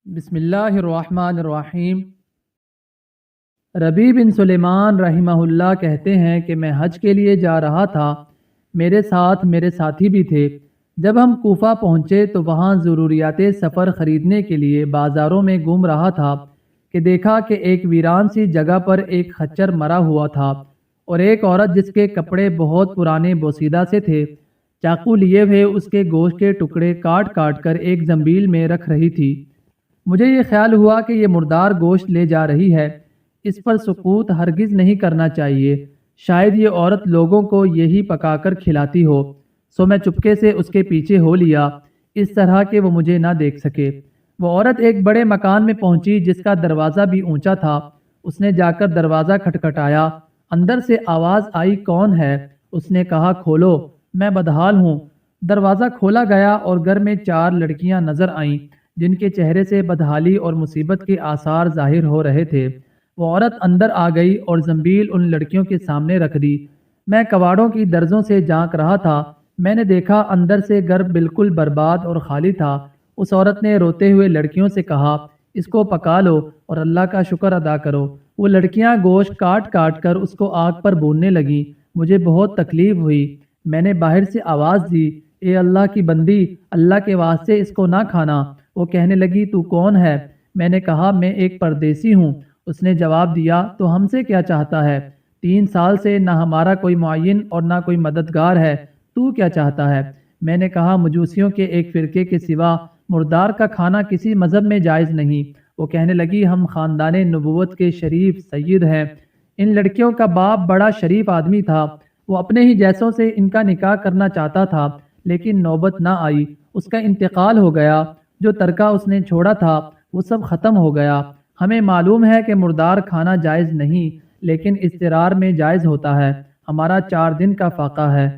بسم اللہ الرحمن الرحیم۔ ربیع بن سلیمان رحمہ اللہ کہتے ہیں کہ میں حج کے لیے جا رہا تھا، میرے ساتھ میرے ساتھی بھی تھے۔ جب ہم کوفہ پہنچے تو وہاں ضروریات سفر خریدنے کے لیے بازاروں میں گھوم رہا تھا کہ دیکھا کہ ایک ویران سی جگہ پر ایک خچر مرا ہوا تھا اور ایک عورت جس کے کپڑے بہت پرانے بوسیدہ سے تھے، چاقو لیے ہوئے اس کے گوشت کے ٹکڑے کاٹ کاٹ کر ایک زنبیل میں رکھ رہی تھی۔ مجھے یہ خیال ہوا کہ یہ مردار گوشت لے جا رہی ہے، اس پر سکوت ہرگز نہیں کرنا چاہیے، شاید یہ عورت لوگوں کو یہی پکا کر کھلاتی ہو، سو میں چپکے سے اس کے پیچھے ہو لیا، اس طرح کہ وہ مجھے نہ دیکھ سکے۔ وہ عورت ایک بڑے مکان میں پہنچی جس کا دروازہ بھی اونچا تھا۔ اس نے جا کر دروازہ کھٹکھٹایا، اندر سے آواز آئی، کون ہے؟ اس نے کہا، کھولو، میں بدحال ہوں۔ دروازہ کھولا گیا اور گھر میں 4 لڑکیاں نظر آئیں جن کے چہرے سے بدحالی اور مصیبت کے آثار ظاہر ہو رہے تھے۔ وہ عورت اندر آ گئی اور زنبیل ان لڑکیوں کے سامنے رکھ دی۔ میں کواڑوں کی درزوں سے جھانک رہا تھا، میں نے دیکھا اندر سے گھر بالکل برباد اور خالی تھا۔ اس عورت نے روتے ہوئے لڑکیوں سے کہا، اس کو پکا لو اور اللہ کا شکر ادا کرو۔ وہ لڑکیاں گوشت کاٹ کاٹ کر اس کو آگ پر بھوننے لگیں۔ مجھے بہت تکلیف ہوئی۔ میں نے باہر سے آواز دی، اے اللہ کی بندی، اللہ کے واسطے اس کو نہ کھانا۔ وہ کہنے لگی، تو کون ہے؟ میں نے کہا، میں ایک پردیسی ہوں۔ اس نے جواب دیا، تو ہم سے کیا چاہتا ہے؟ 3 سال سے نہ ہمارا کوئی معین اور نہ کوئی مددگار ہے، تو کیا چاہتا ہے؟ میں نے کہا، مجوسیوں کے ایک فرقے کے سوا مردار کا کھانا کسی مذہب میں جائز نہیں۔ وہ کہنے لگی، ہم خاندان نبوت کے شریف سید ہیں۔ ان لڑکیوں کا باپ بڑا شریف آدمی تھا، وہ اپنے ہی جیسوں سے ان کا نکاح کرنا چاہتا تھا، لیکن نوبت نہ آئی، اس کا انتقال ہو گیا۔ جو ترکہ اس نے چھوڑا تھا وہ سب ختم ہو گیا۔ ہمیں معلوم ہے کہ مردار کھانا جائز نہیں، لیکن اضطرار میں جائز ہوتا ہے۔ ہمارا 4 دن کا فاقہ ہے۔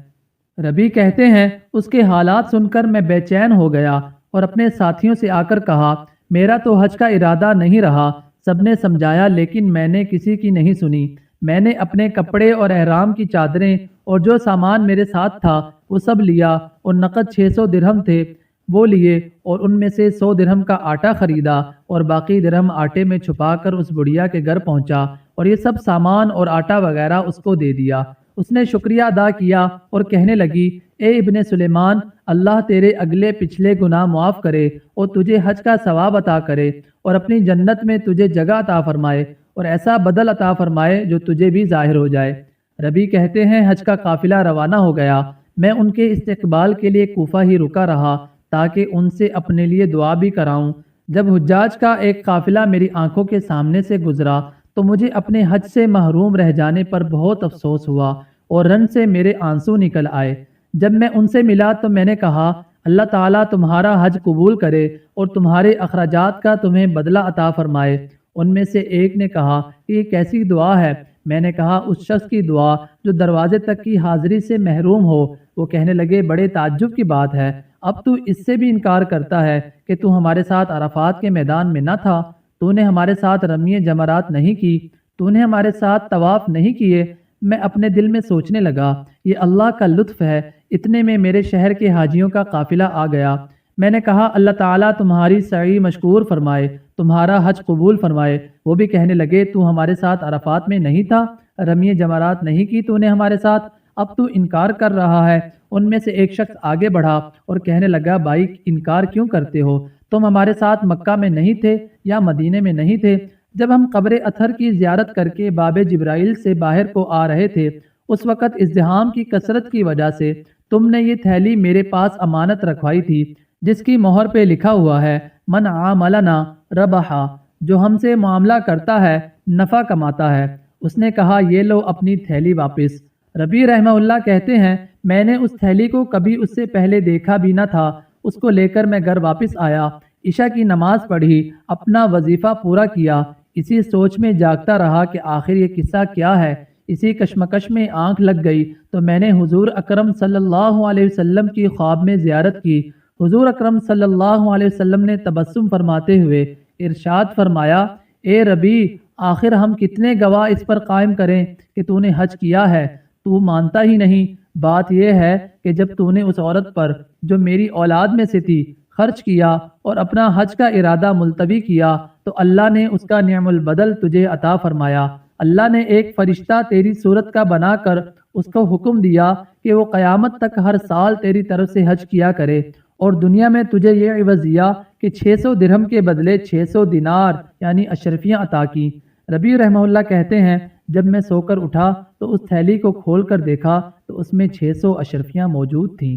ربیع کہتے ہیں، اس کے حالات سن کر میں بے چین ہو گیا اور اپنے ساتھیوں سے آ کر کہا، میرا تو حج کا ارادہ نہیں رہا۔ سب نے سمجھایا لیکن میں نے کسی کی نہیں سنی۔ میں نے اپنے کپڑے اور احرام کی چادریں اور جو سامان میرے ساتھ تھا وہ سب لیا اور نقد 600 درہم تھے وہ لیے اور ان میں سے 100 درہم کا آٹا خریدا اور باقی درہم آٹے میں چھپا کر اس بڑھیا کے گھر پہنچا اور یہ سب سامان اور آٹا وغیرہ اس کو دے دیا۔ اس نے شکریہ ادا کیا اور کہنے لگی، اے ابن سلیمان، اللہ تیرے اگلے پچھلے گناہ معاف کرے اور تجھے حج کا ثواب عطا کرے اور اپنی جنت میں تجھے جگہ عطا فرمائے اور ایسا بدل عطا فرمائے جو تجھے بھی ظاہر ہو جائے۔ ربیع کہتے ہیں، حج کا قافلہ روانہ ہو گیا۔ میں ان کے استقبال کے لیے کوفہ ہی رکا رہا تاکہ ان سے اپنے لیے دعا بھی کراؤں۔ جب حجاج کا ایک قافلہ میری آنکھوں کے سامنے سے گزرا تو مجھے اپنے حج سے محروم رہ جانے پر بہت افسوس ہوا اور رن سے میرے آنسو نکل آئے۔ جب میں ان سے ملا تو میں نے کہا، اللہ تعالیٰ تمہارا حج قبول کرے اور تمہارے اخراجات کا تمہیں بدلہ عطا فرمائے۔ ان میں سے ایک نے کہا کہ یہ کیسی دعا ہے؟ میں نے کہا، اس شخص کی دعا جو دروازے تک کی حاضری سے محروم ہو۔ وہ کہنے لگے، بڑے تعجب کی بات ہے، اب تو اس سے بھی انکار کرتا ہے کہ تو ہمارے ساتھ عرفات کے میدان میں نہ تھا، تو نے ہمارے ساتھ رمی جمرات نہیں کی، تو نے ہمارے ساتھ طواف نہیں کیے۔ میں اپنے دل میں سوچنے لگا، یہ اللہ کا لطف ہے۔ اتنے میں میرے شہر کے حاجیوں کا قافلہ آ گیا۔ میں نے کہا، اللہ تعالیٰ تمہاری سعی مشکور فرمائے، تمہارا حج قبول فرمائے۔ وہ بھی کہنے لگے، تو ہمارے ساتھ عرفات میں نہیں تھا، رمی جمرات نہیں کی تو نے ہمارے ساتھ، اب تو انکار کر رہا ہے۔ ان میں سے ایک شخص آگے بڑھا اور کہنے لگا، بھائی انکار کیوں کرتے ہو؟ تم ہمارے ساتھ مکہ میں نہیں تھے یا مدینے میں نہیں تھے؟ جب ہم قبر اطہر کی زیارت کر کے باب جبرائیل سے باہر کو آ رہے تھے، اس وقت ازدحام کی کثرت کی وجہ سے تم نے یہ تھیلی میرے پاس امانت رکھوائی تھی جس کی مہر پہ لکھا ہوا ہے، من عاملنا ربحا، جو ہم سے معاملہ کرتا ہے نفع کماتا ہے۔ اس نے کہا، یہ لو اپنی تھیلی واپس۔ ربیع رحمہ اللہ کہتے ہیں، میں نے اس تھیلی کو کبھی اس سے پہلے دیکھا بھی نہ تھا۔ اس کو لے کر میں گھر واپس آیا، عشاء کی نماز پڑھی، اپنا وظیفہ پورا کیا، اسی سوچ میں جاگتا رہا کہ آخر یہ قصہ کیا ہے۔ اسی کشمکش میں آنکھ لگ گئی تو میں نے حضور اکرم صلی اللہ علیہ وسلم کی خواب میں زیارت کی۔ حضور اکرم صلی اللہ علیہ وسلم نے تبسم فرماتے ہوئے ارشاد فرمایا، اے ربیع، آخر ہم کتنے گواہ اس پر قائم کریں کہ تو نے حج کیا ہے؟ تو مانتا ہی نہیں۔ بات یہ ہے کہ جب تو نے اس عورت پر جو میری اولاد میں سے تھی خرچ کیا اور اپنا حج کا ارادہ ملتوی کیا تو اللہ نے اس کا نعم البدل تجھے عطا فرمایا۔ اللہ نے ایک فرشتہ تیری صورت کا بنا کر اس کو حکم دیا کہ وہ قیامت تک ہر سال تیری طرف سے حج کیا کرے، اور دنیا میں تجھے یہ عوض دیا کہ 600 درہم کے بدلے 600 دینار یعنی اشرفیاں عطا کی۔ ربیع رحمہ اللہ کہتے ہیں جب میں سو کر اٹھا تو اس تھیلی کو کھول کر دیکھا تو اس میں 600 اشرفیاں موجود تھیں۔